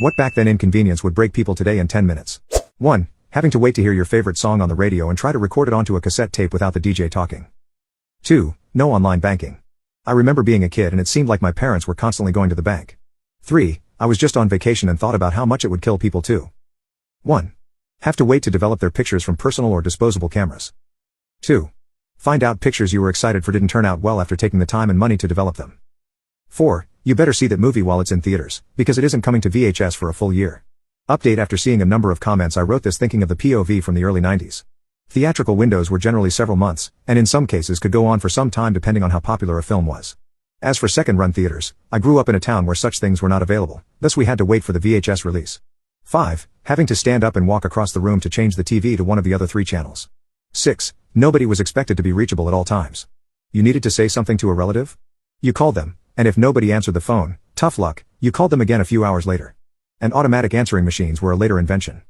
What back then inconvenience would break people today in 10 minutes? 1. Having to wait to hear your favorite song on the radio and try to record it onto a cassette tape without the DJ talking. 2. No online banking. I remember being a kid and it seemed like my parents were constantly going to the bank. 3. I was just on vacation and thought about how much it would kill people too. 1. Have to wait to develop their pictures from personal or disposable cameras. 2. Find out pictures you were excited for didn't turn out well after taking the time and money to develop them. 4. You better see that movie while it's in theaters, because it isn't coming to VHS for a full year. Update: after seeing a number of comments I wrote this thinking of the POV from the early 90s. Theatrical windows were generally several months, and in some cases could go on for some time depending on how popular a film was. As for second-run theaters, I grew up in a town where such things were not available, thus we had to wait for the VHS release. 5. Having to stand up and walk across the room to change the TV to one of the other 3 channels. 6. Nobody was expected to be reachable at all times. You needed to say something to a relative? You called them, and if nobody answered the phone, tough luck, you called them again a few hours later. And automatic answering machines were a later invention.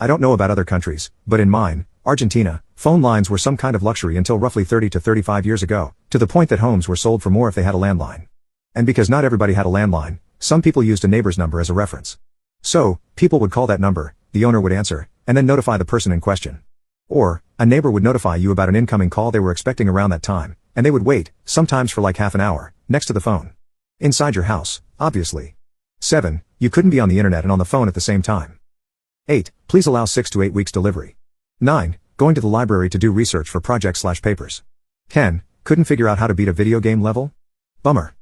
I don't know about other countries, but in mine, Argentina, phone lines were some kind of luxury until roughly 30 to 35 years ago, to the point that homes were sold for more if they had a landline. And because not everybody had a landline, some people used a neighbor's number as a reference. So, people would call that number, the owner would answer, and then notify the person in question. Or, a neighbor would notify you about an incoming call they were expecting around that time, and they would wait, sometimes for like half an hour, next to the phone. Inside your house, obviously. 7. You couldn't be on the internet and on the phone at the same time. 8. Please allow 6 to 8 weeks delivery. 9. Going to the library to do research for projects/papers. 10. Couldn't figure out how to beat a video game level? Bummer.